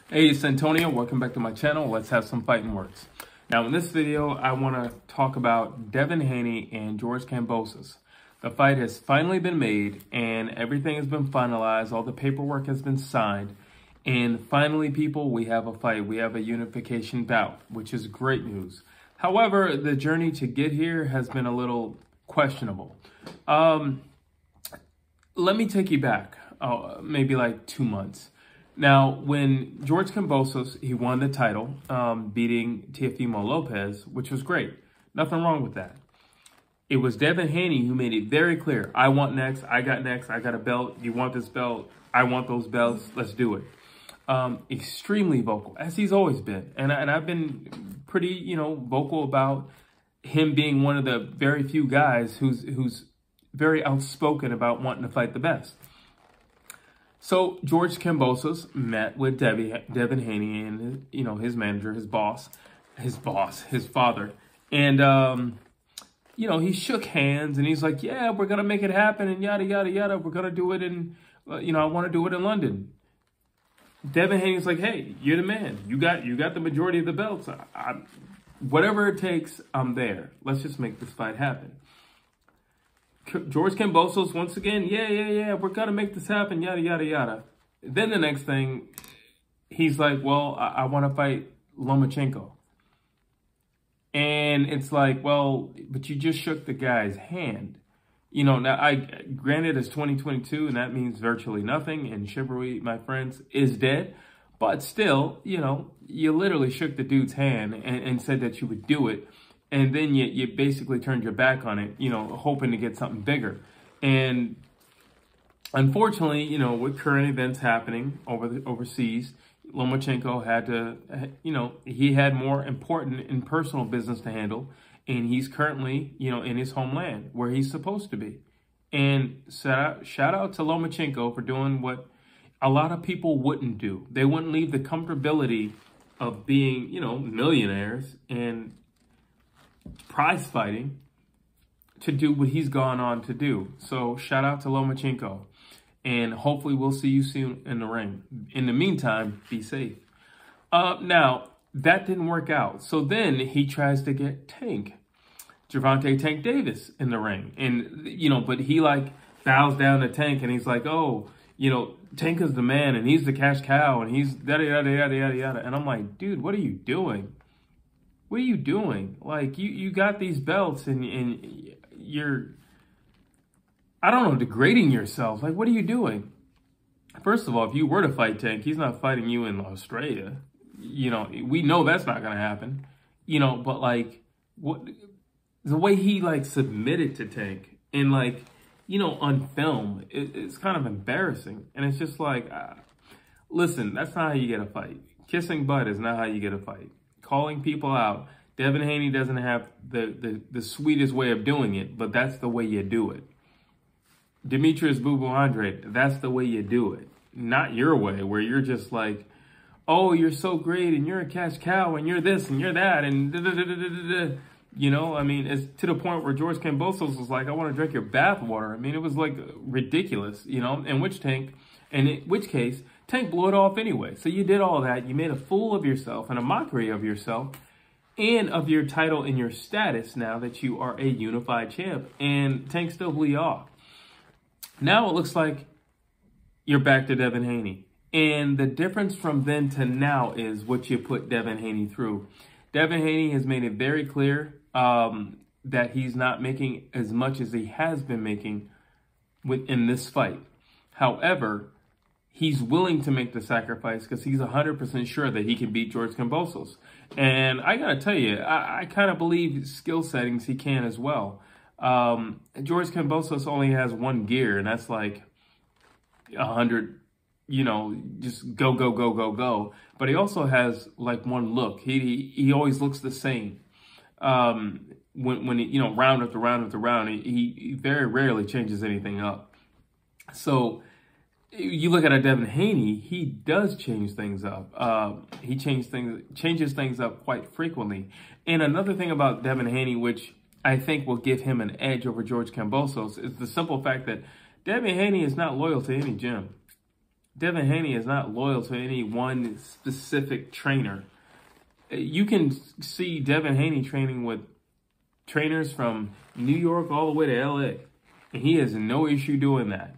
Hey, it's Antonio. Welcome back to my channel. Let's have some fighting words. Now, in this video, I want to talk about Devin Haney and George Kambosos. The fight has finally been made, and everything has been finalized. All the paperwork has been signed. And finally, people, we have a fight. We have a unification bout, which is great news. However, the journey to get here has been a little questionable. Let me take you back, maybe like 2 months. Now, when George Kambosos, he won the title, beating Teofimo Lopez, which was great. Nothing wrong with that. It was Devin Haney who made it very clear. I want next. I got a belt. You want this belt? I want those belts. Let's do it. Extremely vocal, as he's always been. And I've been pretty, vocal about him being one of the very few guys who's very outspoken about wanting to fight the best. So George Kambosos met with Devin Haney and, his manager, his father. And, he shook hands and he's like, yeah, we're going to make it happen and yada, yada, yada. We're going to do it in, I want to do it in London. Devin Haney's like, hey, you're the man. You got the majority of the belts. Whatever it takes, I'm there. Let's just make this fight happen. George Kambosos, once again, yeah, we're going to make this happen, yada, yada, yada. Then the next thing, he's like, well, I want to fight Lomachenko. And it's like, well, but you just shook the guy's hand. Now, granted, it's 2022, and that means virtually nothing, and chivalry, my friends, is dead. But still, you literally shook the dude's hand and said that you would do it. And then you basically turned your back on it, hoping to get something bigger. And unfortunately, with current events happening overseas, Lomachenko had to, he had more important and personal business to handle. And he's currently, in his homeland where he's supposed to be. And shout out to Lomachenko for doing what a lot of people wouldn't do. They wouldn't leave the comfortability of being, millionaires and prize fighting to do what he's gone on to do. So shout out to Lomachenko. And hopefully we'll see you soon in the ring. In the meantime, be safe. Now, that didn't work out. So then he tries to get Gervonta Tank Davis in the ring. And, but he bows down to Tank and he's like, oh, Tank is the man and he's the cash cow and he's yada, yada, yada, yada, yada. And I'm like, dude, what are you doing? What are you doing? Like, you got these belts and you're, I don't know, degrading yourself. Like, what are you doing? First of all, if you were to fight Tank, he's not fighting you in Australia. We know that's not going to happen. But what the way he submitted to Tank and on film, it's kind of embarrassing. And it's just listen, that's not how you get a fight. Kissing butt is not how you get a fight. Calling people out. Devin Haney doesn't have the sweetest way of doing it, but that's the way you do it. Demetrius Boo Andre, that's the way you do it. Not your way, where you're just like, oh, you're so great, and you're a cash cow, and you're this, and you're that, and da-da-da-da-da-da. I mean, it's to the point where George Kambosos was like, I want to drink your bathwater. I mean, it was ridiculous, in which case, Tank blew it off anyway. So you did all that. You made a fool of yourself and a mockery of yourself and of your title and your status now that you are a unified champ. And Tank still blew you off. Now it looks like you're back to Devin Haney. And the difference from then to now is what you put Devin Haney through. Devin Haney has made it very clear that he's not making as much as he has been making in this fight. However, he's willing to make the sacrifice because he's 100% sure that he can beat George Kambosos. And I got to tell you, I kind of believe skill settings he can as well. George Kambosos only has one gear, and that's 100, just go, go, go, go, go. But he also has one look. He always looks the same. When he, round after round after round, he very rarely changes anything up. So you look at a Devin Haney, he does change things up. He changes things up quite frequently. And another thing about Devin Haney, which I think will give him an edge over George Kambosos, is the simple fact that Devin Haney is not loyal to any gym. Devin Haney is not loyal to any one specific trainer. You can see Devin Haney training with trainers from New York all the way to LA. And he has no issue doing that.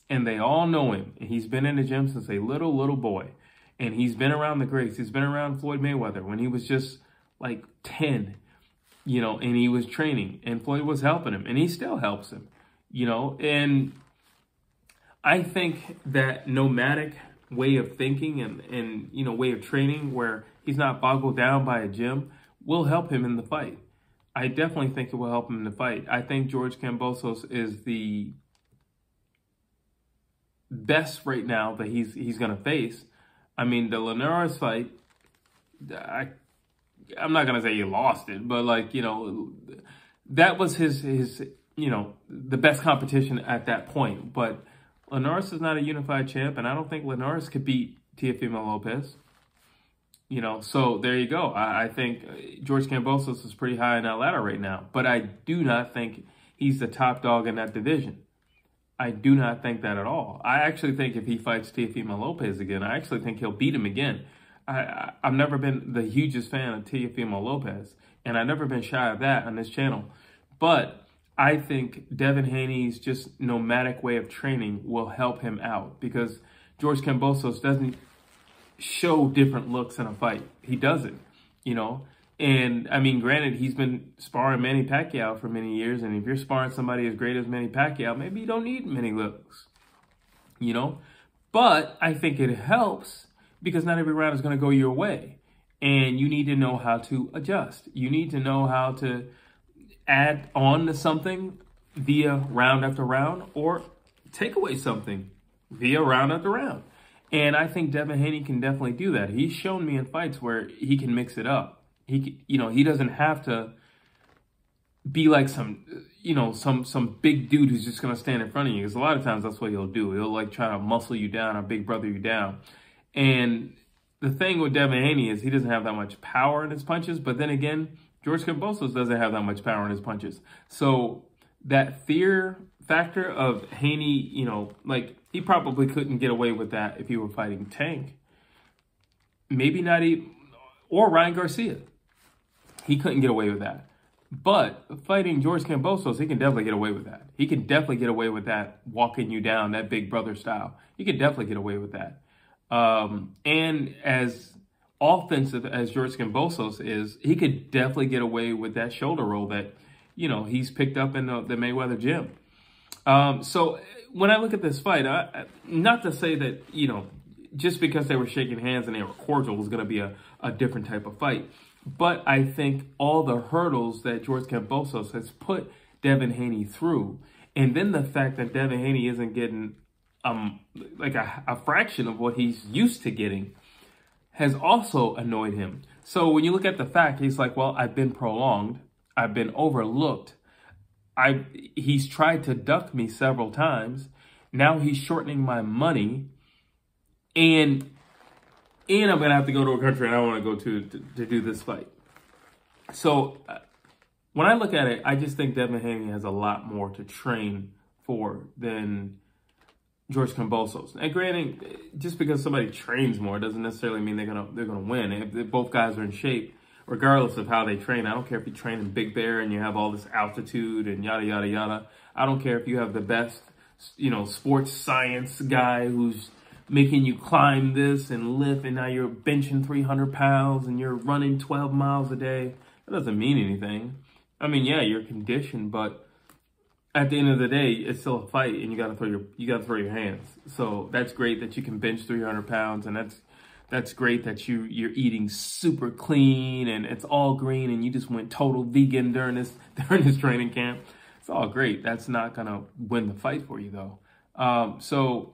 And they all know him. And he's been in the gym since a little boy. And he's been around the greats. He's been around Floyd Mayweather when he was just like 10, you know, and he was training. And Floyd was helping him. And he still helps him, you know. And I think that nomadic way of thinking and you know, way of training where he's not boggled down by a gym will help him in the fight. I definitely think it will help him in the fight. I think George Kambosos is the best right now that he's going to face. I mean, the Linares fight, I'm not going to say he lost it, but like, you know, that was his, you know, the best competition at that point. But Linares is not a unified champ, and I don't think Linares could beat Teofimo Lopez. You know, so there you go. I think George Kambosos is pretty high in that ladder right now. But I do not think he's the top dog in that division. I do not think that at all. I actually think if he fights Teofimo Lopez again, I actually think he'll beat him again. I've never been the hugest fan of Teofimo Lopez, and I've never been shy of that on this channel. But I think Devin Haney's just nomadic way of training will help him out because George Kambosos doesn't show different looks in a fight. He doesn't, you know. And I mean, granted, he's been sparring Manny Pacquiao for many years, and if you're sparring somebody as great as Manny Pacquiao, maybe you don't need many looks, you know. But I think it helps because not every round is going to go your way, and you need to know how to adjust. You need to know how to add on to something via round after round, or take away something via round after round. And I think Devin Haney can definitely do that. He's shown me in fights where he can mix it up. You know, he doesn't have to be like some, you know, some big dude who's just going to stand in front of you. Because a lot of times that's what he'll do. He'll like try to muscle you down or big brother you down. And the thing with Devin Haney is he doesn't have that much power in his punches. But then again, George Kambosos doesn't have that much power in his punches. So that fear factor of Haney, you know, like he probably couldn't get away with that if he were fighting Tank. Maybe not even, or Ryan Garcia. He couldn't get away with that. But fighting George Kambosos, he can definitely get away with that. He can definitely get away with that, walking you down, that big brother style. He can definitely get away with that. And as offensive as George Kambosos is, he could definitely get away with that shoulder roll that, you know, he's picked up in the Mayweather gym. So when I look at this fight, not to say that, you know, just because they were shaking hands and they were cordial was going to be a different type of fight. But I think all the hurdles that George Kambosos has put Devin Haney through, and then the fact that Devin Haney isn't getting like a fraction of what he's used to getting, has also annoyed him. So when you look at the fact, he's like, well, I've been prolonged. I've been overlooked. He's tried to duck me several times. Now he's shortening my money. And I'm going to have to go to a country I don't want to go to do this fight. So when I look at it, I just think Devin Haney has a lot more to train for than George Kambosos. And granted, just because somebody trains more doesn't necessarily mean they're gonna win. If both guys are in shape, regardless of how they train. I don't care if you train in Big Bear and you have all this altitude and yada, yada, yada. I don't care if you have the best, you know, sports science guy who's making you climb this and lift, and now you're benching 300 pounds and you're running 12 miles a day. That doesn't mean anything. I mean, yeah, you're conditioned, but at the end of the day, it's still a fight, and you got to throw your hands. So that's great that you can bench 300 pounds, and that's great that you're eating super clean and it's all green, and you just went total vegan during this training camp. It's all great. That's not gonna win the fight for you though. So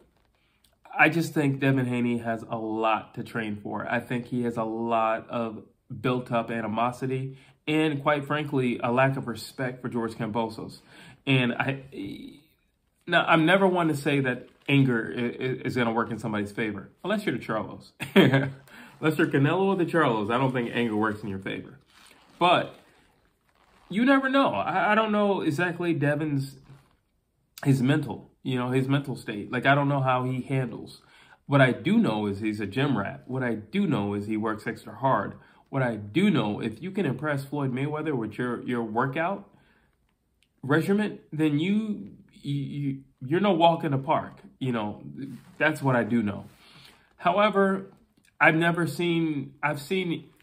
I just think Devin Haney has a lot to train for. I think he has a lot of built-up animosity and, quite frankly, a lack of respect for George Kambosos. And now I'm never one to say that anger is going to work in somebody's favor, unless you're the Charlos. Unless you're Canelo or the Charlos, I don't think anger works in your favor. But you never know. I don't know exactly his mental state. Like, I don't know how he handles. What I do know is he's a gym rat. What I do know is he works extra hard. What I do know, if you can impress Floyd Mayweather with your workout regimen, then you're no walk in the park. You know, that's what I do know. However, I've seen,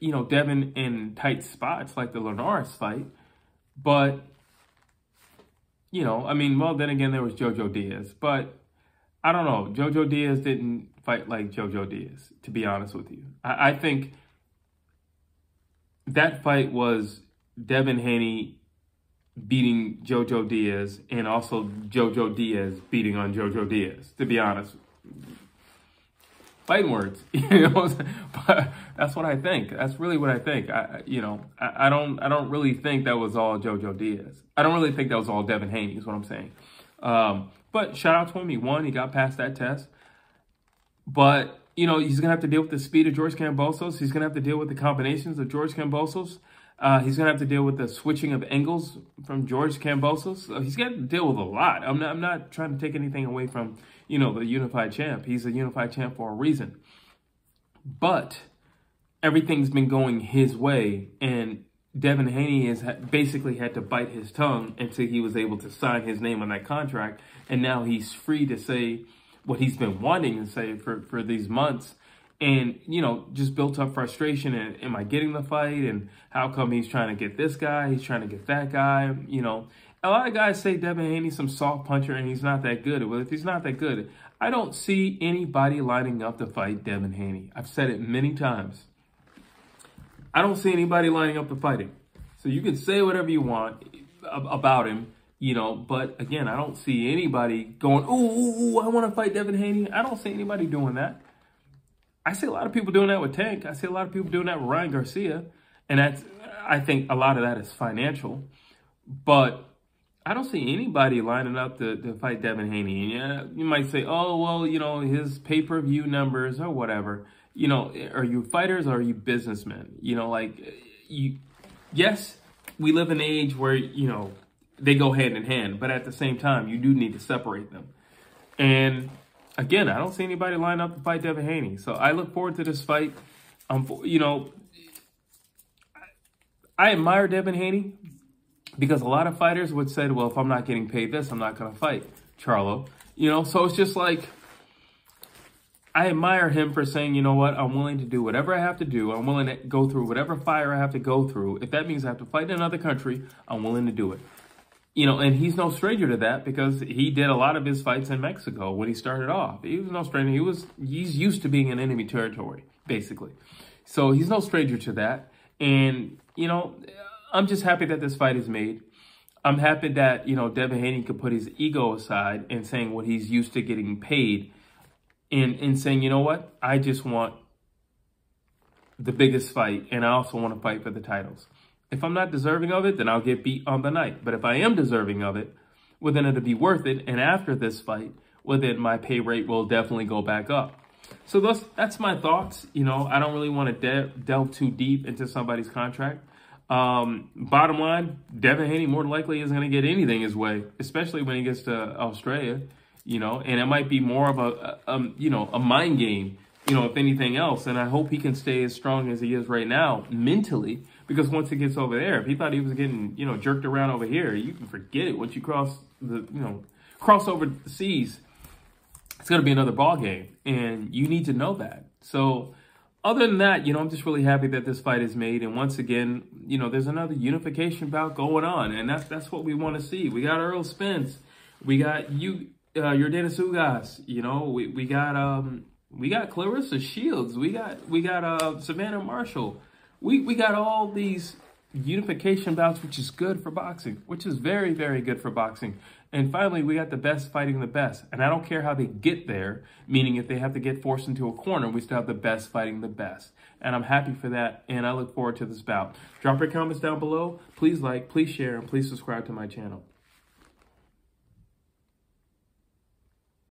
you know, Devin in tight spots like the Linares fight, but, you know, I mean, well, then again, there was Jojo Diaz, but I don't know. Jojo Diaz didn't fight like Jojo Diaz, to be honest with you. I think that fight was Devin Haney beating Jojo Diaz and also Jojo Diaz beating on Jojo Diaz, to be honest. Fighting words, you know, but that's what I think. That's really what I think. I don't really think that was all Jojo Diaz. I don't really think that was all Devin Haney is what I'm saying. But shout out to him. He won. He got past that test. But, you know, he's going to have to deal with the speed of George Kambosos. He's going to have to deal with the combinations of George Kambosos. He's going to have to deal with the switching of angles from George Kambosos. He's got to deal with a lot. I'm not trying to take anything away from, you know, the unified champ. He's a unified champ for a reason. But everything's been going his way, and Devin Haney has basically had to bite his tongue until he was able to sign his name on that contract, and now he's free to say what he's been wanting to say for these months. And, you know, just built up frustration. And am I getting the fight? And how come he's trying to get this guy? He's trying to get that guy. You know, a lot of guys say Devin Haney's some soft puncher and he's not that good. Well, if he's not that good, I don't see anybody lining up to fight Devin Haney. I've said it many times. I don't see anybody lining up to fight him. So you can say whatever you want about him, you know, but again, I don't see anybody going, ooh, I want to fight Devin Haney. I don't see anybody doing that. I see a lot of people doing that with Tank. I see a lot of people doing that with Ryan Garcia. And that's, I think a lot of that is financial. But I don't see anybody lining up to fight Devin Haney. Yeah, you might say, oh, well, you know, his pay-per-view numbers or whatever. You know, are you fighters or are you businessmen? You know, like, yes, we live in an age where, you know, they go hand in hand. But at the same time, you do need to separate them. And again, I don't see anybody line up to fight Devin Haney. So I look forward to this fight. You know, I admire Devin Haney because a lot of fighters would say, well, if I'm not getting paid this, I'm not going to fight Charlo. You know, so it's just like, I admire him for saying, you know what, I'm willing to do whatever I have to do. I'm willing to go through whatever fire I have to go through. If that means I have to fight in another country, I'm willing to do it. You know, and he's no stranger to that because he did a lot of his fights in Mexico when he started off. He was no stranger. He's used to being in enemy territory, basically. So he's no stranger to that. And, you know, I'm just happy that this fight is made. I'm happy that, you know, Devin Haney could put his ego aside and saying what he's used to getting paid and saying, you know what, I just want the biggest fight and I also want to fight for the titles. If I'm not deserving of it, then I'll get beat on the night. But if I am deserving of it, well, then it'll be worth it. And after this fight, well, then my pay rate will definitely go back up. So that's my thoughts. You know, I don't really want to delve too deep into somebody's contract. Bottom line, Devin Haney more than likely isn't going to get anything his way, especially when he gets to Australia, you know, and it might be more of a mind game, you know, if anything else. And I hope he can stay as strong as he is right now mentally, because once he gets over there, if he thought he was getting, you know, jerked around over here, you can forget it. Once you cross over the seas, it's going to be another ball game, and you need to know that. So other than that, you know, I'm just really happy that this fight is made. And once again, you know, there's another unification bout going on, and that's what we want to see. We got Earl Spence, we got Yordenis Ugas, you know, we got Clarissa Shields, we got Savannah Marshall. We got all these unification bouts, which is good for boxing, which is very, very good for boxing. And finally, we got the best fighting the best. And I don't care how they get there, meaning if they have to get forced into a corner, we still have the best fighting the best. And I'm happy for that, and I look forward to this bout. Drop your comments down below. Please like, please share, and please subscribe to my channel.